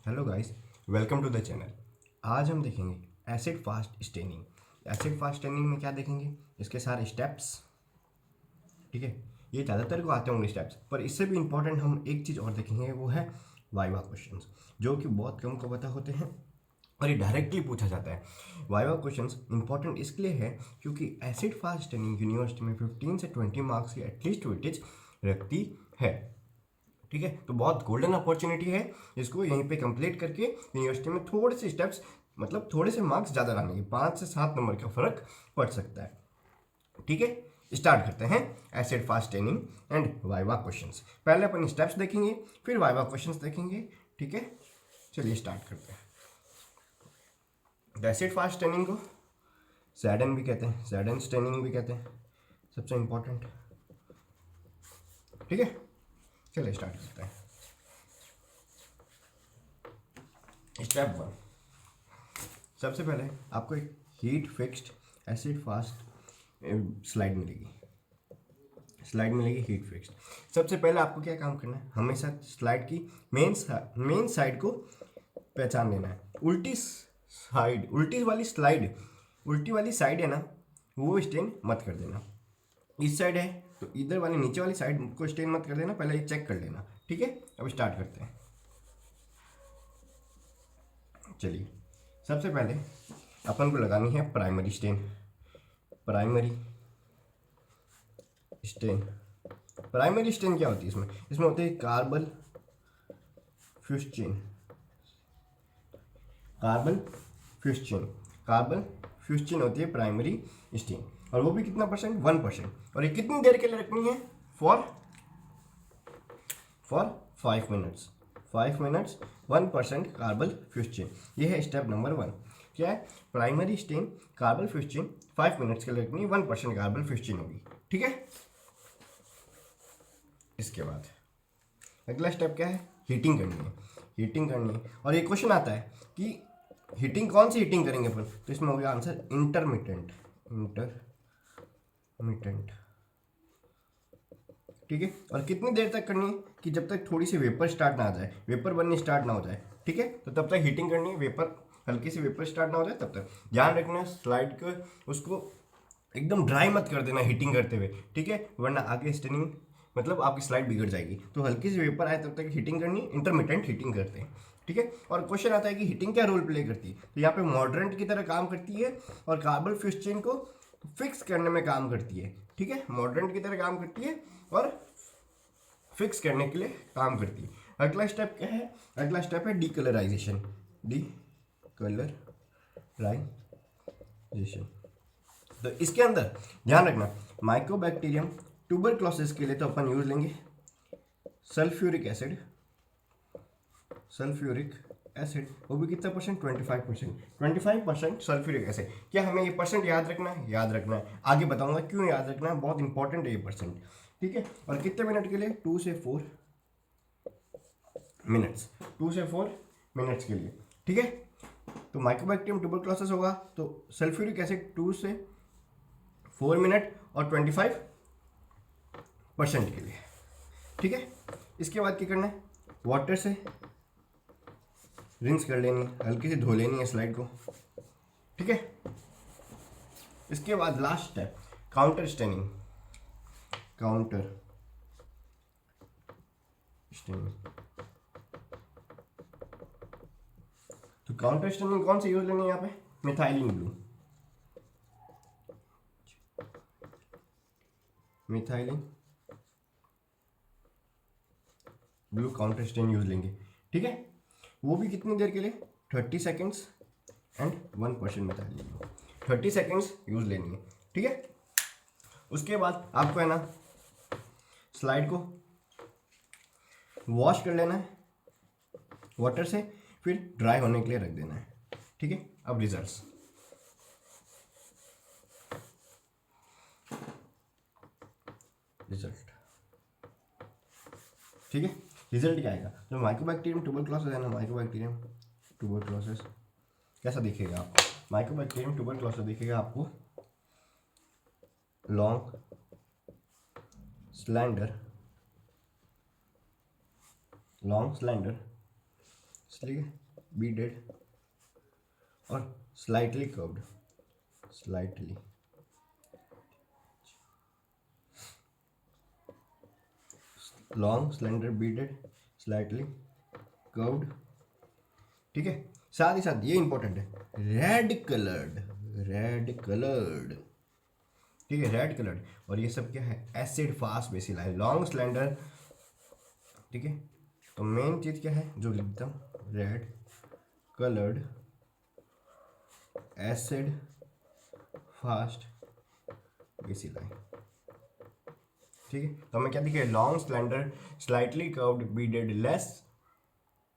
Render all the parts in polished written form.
Hello guys, welcome to the channel. आज हम देखेंगे acid fast staining. Acid fast staining में क्या देखेंगे, इसके सारे स्टेप्स। ठीक है, ये ज़्यादातर को आते होंगे स्टेप्स, पर इससे भी इम्पोर्टेंट हम एक चीज़ और देखेंगे, वो है वाइवा क्वेश्चंस, जो कि बहुत कम को पता होते हैं और ये डायरेक्टली पूछा जाता है। वाइवा क्वेश्चंस इंपॉर्टेंट इसके लिए है क्योंकि एसिड फास्ट स्टेनिंग यूनिवर्सिटी में 15 से 20 मार्क्स की एटलीस्ट वेटेज रखती है। ठीक है, तो बहुत गोल्डन अपॉर्चुनिटी है इसको यहीं पे कंप्लीट करके यूनिवर्सिटी में थोड़े से स्टेप्स, मतलब थोड़े से मार्क्स ज़्यादा लाने के 5 से 7 नंबर का फर्क पड़ सकता है। ठीक है, स्टार्ट करते हैं acid fast staining and viva questions. पहले अपन स्टेप्स देखेंगे, फिर वाइवा क्वेश्चंस देखेंगे। ठीक है, चलिए स्टार्ट करते हैं। एसिड फास्ट स्टेनिंग को सैडन भी कहते हैं, सैडन स्टेनिंग भी कहते हैं, सबसे इंपॉर्टेंट। ठीक है, चलिए स्टार्ट करते हैं। स्टेप 1, सबसे पहले आपको एक heat fixed acid fast slide मिलेगी हीट फिक्स्ड। सबसे पहले आपको क्या काम करना है, हमेशा स्लाइड की मेन साइड को पहचान लेना है। उल्टी वाली साइड है ना, वो स्टेन मत कर देना। इस साइड है तो इधर वाली नीचे वाली साइड को स्टेन मत कर देना, पहले ये चेक कर लेना। ठीक है, अब स्टार्ट करते हैं। चलिए, सबसे पहले अपन को लगानी है प्राइमरी स्टेन। प्राइमरी स्टेन क्या होती है, इसमें होते हैं कार्बन फ्यूस्चिन होती है प्राइमरी स्टेन, और वो भी कितना परसेंट, 1%। और ये कितनी देर के लिए रखनी है, फॉर 5 मिनट्स। 1% कार्बन फ्यूस्चिन, ये है स्टेप नंबर 1। क्या है, प्राइमरी स्टेन कार्बन फ्यूस्चिन 5 मिनट्स के लिए रखनी है, 1% कार्बन फ्यूस्चिन होगी। ठीक है, इसके बाद अगला स्टेप क्या है, हीटिंग करनी है। और ये क्वेश्चन आता है कि हीटिंग कौन सी हीटिंग करेंगे अपन, तो इसमें हो गया आंसर इंटरमिटेंट। ठीक है, और कितनी देर तक करनी है, कि जब तक थोड़ी सी वेपर स्टार्ट ना आ जाए, वेपर बननी स्टार्ट ना हो जाए। ठीक है, तो तब तक हीटिंग करनी है, हल्की सी वेपर स्टार्ट ना हो जाए तब तक। ध्यान रखना स्लाइड को, उसको एकदम ड्राई मत कर देना हीटिंग करते हुए। ठीक है, वरना आगे स्टेनिंग, मतलब आपकी स्लाइड बिगड़ जाएगी। तो हल्की सी वेपर आए तब तक हीटिंग करनी है, इंटरमीडिएट हीटिंग करते हैं। ठीक है, और क्वेश्चन आता है कि हीटिंग क्या रोल प्ले करती है, तो यहाँ पे मॉडरेंट की तरह काम करती है और कार्बन फ्यूस्चिन को फिक्स करने में काम करती है। ठीक है, मॉडरेंट की तरह काम करती है और फिक्स करने के लिए काम करती है। अगला स्टेप क्या है, अगला स्टेप है डीकलराइजेशन। तो इसके अंदर ध्यान रखना, माइकोबैक्टीरियम ट्यूबरक्लोसिस के लिए तो अपन यूज लेंगे सल्फ्यूरिक एसिड, वो भी कितना परसेंट, 25% सल्फ्यूरिक एसिड। क्या हमें ये परसेंट याद रखना है, आगे बताऊंगा क्यों याद रखना है, बहुत इंपॉर्टेंट है ये परसेंट। ठीक है, और कितने मिनट के लिए, 2 से 4 मिनट्स के लिए। ठीक है, तो माइकोबैक्टीरियम ट्यूबरक्लोसिस होगा तो सल्फ्यूरिक एसिड 2 से 4 मिनट और 25% के लिए। ठीक है, इसके बाद क्या करना है, वाटर से रिंस कर लेनी है, हल्की सी धो लेनी है स्लाइड को। ठीक है, इसके बाद लास्ट स्टेप काउंटर स्टेनिंग। तो काउंटर स्टेनिंग कौन सी यूज लेनी है यहाँ पे, methylene blue counter stain use लेंगे। ठीक है, वो भी कितनी देर के लिए, 30 seconds and 1% methylene blue, 30 seconds use लेनी है। ठीक है, उसके बाद आपको है ना स्लाइड को वॉश कर लेना है वाटर से, फिर ड्राई होने के लिए रख देना है। ठीक है, अब रिजल्ट्स। ठीक है, रिजल्ट क्या आएगा, जो माइकोबैक्टीरियम ट्यूबरक्लोसिस है ना, माइकोबैक्टीरियम ट्यूबरक्लोसिस कैसा दिखेगा आपको, माइकोबैक्टीरियम ट्यूबरक्लोसिस दिखेगा आपको लॉन्ग स्लैंडर ठीक है, बीडेड और slightly curved, slightly long slender beaded slightly curved. ठीक है, साथ ही साथ ये इंपॉर्टेंट है, रेड कलर्ड, रेड कलर्ड। ठीक है, रेड कलर्ड। और ये सब क्या है, acid fast bacilli, long slender. ठीक है, तो मेन चीज क्या है जो एकदम red coloured acid fast bacilli. ठीक है, तो हमें क्या दिखे, long slender slightly curved beaded less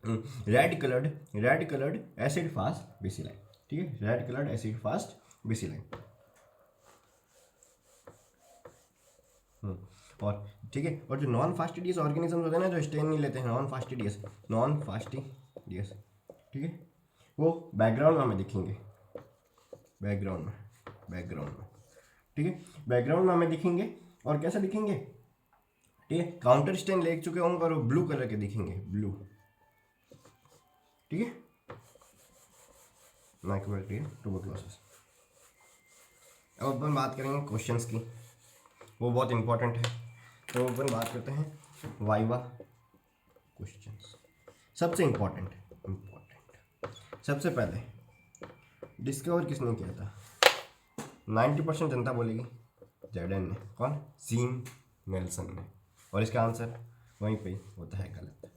red coloured acid fast bacilli. ठीक है, red coloured acid fast bacilli. और ठीक है, और जो नॉन फास्टिडियस ऑर्गेनिज्म होते हैं ना, जो स्टेन नहीं लेते हैं, नॉन फास्टिडियस, ठीक है, वो बैकग्राउंड में हमें दिखेंगे, बैकग्राउंड में। ठीक है, बैकग्राउंड में हमें दिखेंगे। और कैसे दिखेंगे, ठीक है, काउंटर स्टेन ले चुके होंगे और वो ब्लू कलर के दिखेंगे, ब्लू। ठीक है, माइकोबैक्टीरियम ट्यूबरकुलोसिस। अब अपन बात करेंगे क्वेश्चंस की, वो बहुत इंपॉर्टेंट है। तो अपन बात करते हैं वाइवा क्वेश्चंस, सबसे इंपॉर्टेंट। सबसे पहले डिस्कवर किसने किया था? 90% जनता बोलेगी जेडन ने। कौन? जीन नेल्सन ने। और इसका आंसर वहीं पे होता है गलत।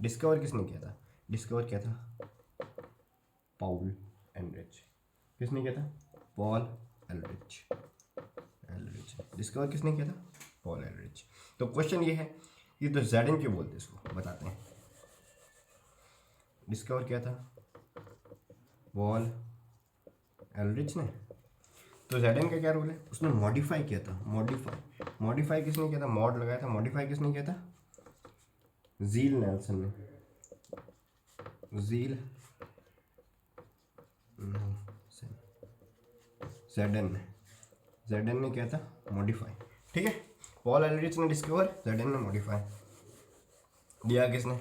डिस्कवर किसने किया था? डिस्कवर किया था पॉल एलरिच। किसने किया था? पॉल एलरिच। डिस्कवर किसने किया था? पॉल एलरिच। तो क्वेश्चन ये है, ये तो जेडन क्यों बोलते हैं, इसको बताते हैं। डिस्कवर किया था पॉल एलरिच ने। तो जेडन का क्या रोल है? उसने मॉडिफाई किया था। मॉडिफाई किसने किया था? मॉड लगाया था। मॉडिफाई किसने किया था? जील नेल्सन ने। जील जेडन ने किया था मॉडिफाई। ठीक है, पॉल एलरिच ने डिस्कवर, जेडन ने मॉडिफाई। दिया किसने?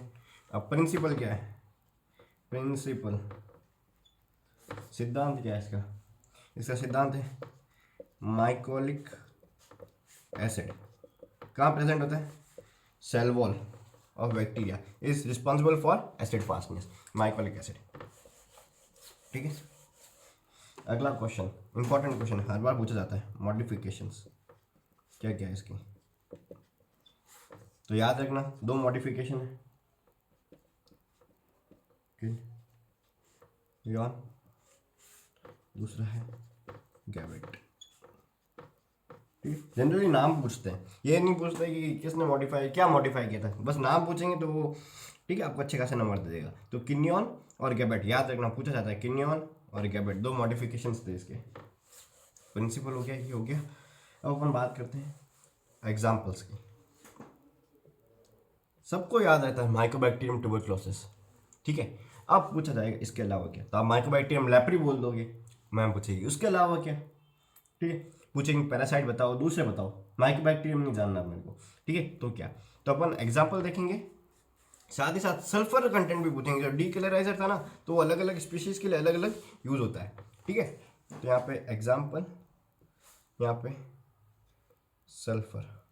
अब प्रिंसिपल क्या है? प्रिंसिपल सिद्धांत क्या है इसका? इसका सिद्धांत है माइकोलिक एसिड कहाँ प्रेजेंट होता है? Cell wall of bacteria is responsible for acid fastness, mycolic acid. ठीक है, अगला क्वेश्चन इंपॉर्टेंट क्वेश्चन हर बार पूछा जाता है, मॉडिफिकेशंस क्या क्या है इसकी। तो याद रखना, दो मॉडिफिकेशन है, यॉन, दूसरा है गैवेट। ठीक, जनरली नाम पूछते हैं, ये नहीं पूछते कि किसने मॉडिफाई, क्या मॉडिफाई किया था, बस नाम पूछेंगे तो वो ठीक है आपको अच्छे खासे नंबर दे देगा। तो किन्योन और गैबेट याद रखना, पूछा जाता है किन्योन और गैबेट, दो मॉडिफिकेशंस थे इसके। प्रिंसिपल हो गया, ये हो गया। अब अपन बात करते हैं एग्जाम्पल्स की। सबको याद रहता है माइकोबैक्टीरियम ट्यूबरकुलोसिस। ठीक है, अब पूछा जाएगा इसके अलावा क्या, तो आप माइकोबैक्टीरियम लेप्री बोल दोगे, मैम पूछेगी उसके अलावा क्या। ठीक है, पूछेंगे पैरासाइट बताओ, दूसरे बताओ, माइकोबैक्टीरियम नहीं जानना मेरे को। ठीक है, तो क्या, तो अपन एग्जाम्पल देखेंगे, साथ ही साथ सल्फर कंटेंट भी पूछेंगे। जो डीकलराइजर था ना, तो वो अलग अलग स्पीशीज के लिए अलग अलग यूज होता है। ठीक है, तो यहाँ पे एग्जाम्पल, यहाँ पे सल्फर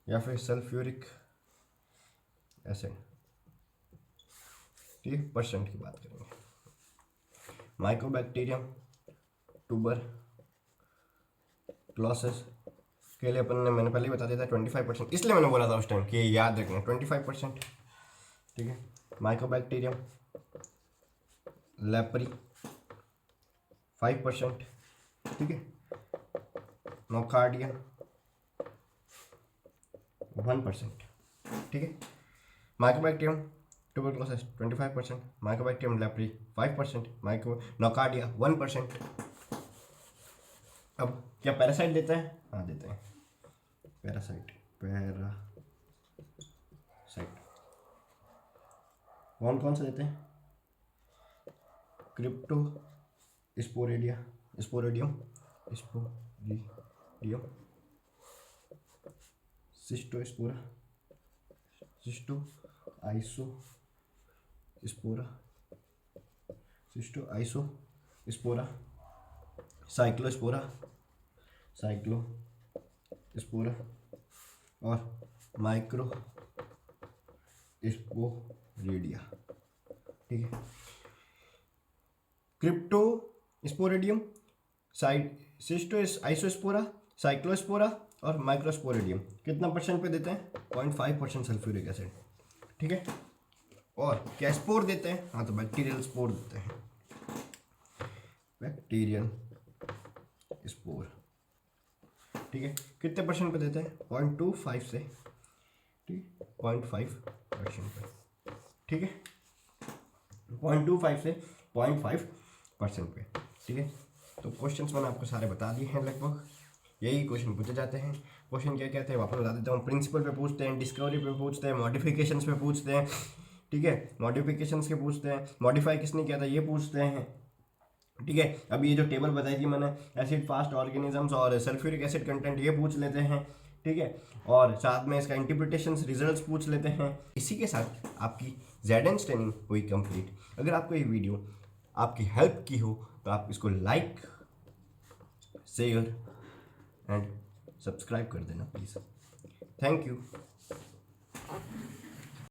या फिर सल्फ्यूरिक एसिड। ठीक है, परसेंट की बात करेंगे। माइकोबैक्टीरियम ट्यूबरकुलोसिस के लिए अपन ने, मैंने पहले ही बता दिया था 25%, इसलिए मैंने बोला था उस टाइम कि याद रखना 25%। ठीक है, माइकोबैक्टीरियम लेप्री 5%। ठीक है, नोकार्डिया 1%। ठीक है, Mycobacterium tuberculosis 25%, Mycobacterium leprae 5%, myco Nocardia 1%। अब क्या पैरासाइट देते हैं? हाँ देते हैं, पैरासाइट कौन कौन से देते हैं? Crypto स्पोरेडियम, सिस्टोस्पोरा, सिस्टो iso Spora, सिस्टो iso Spora, Cyclospora, cyclo Spora और माइक्रो स्पोरेडिया। ठीक है, क्रिप्टो स्पोरेडियम, सिस्टो आइसोस्पोरा, साइक्लोस्पोरा और माइक्रोस्पोरेडियम कितना परसेंट पे देते हैं? 0.5% सल्फ्यूरिक एसिड। ठीक है, और क्या स्पोर देते हैं? हाँ, तो बैक्टीरियल स्पोर देते हैं, बैक्टीरियल स्पोर। ठीक है, कितने परसेंट पे देते हैं? 0.25 से, ठीक, 0.5% पे। ठीक है, 0.25 से 0.5% पे। ठीक है, तो क्वेश्चंस मैंने आपको सारे बता दिए हैं, लगभग यही क्वेश्चन पूछे जाते हैं। क्वेश्चन क्या क्या थे वापस बता देता हूँ। प्रिंसिपल पे पूछते हैं, डिस्कवरी पे पूछते हैं, मॉडिफिकेशंस पे पूछते हैं। ठीक है, मॉडिफिकेशंस के पूछते हैं, मॉडिफाई किसने किया था ये पूछते हैं। ठीक है, अब ये जो टेबल बताई थी मैंने, एसिड फास्ट ऑर्गेनिजम्स और सल्फ्यूरिक एसिड कंटेंट, ये पूछ लेते हैं। ठीक है, और साथ में इसका इंटरप्रिटेशंस रिजल्ट्स पूछ लेते हैं। इसी के साथ आपकी जेड स्टेनिंग हुई कंप्लीट। अगर आपको ये वीडियो आपकी हेल्प की हो तो आप इसको लाइक, शेयर एंड सब्सक्राइब कर देना प्लीज़। Thank you.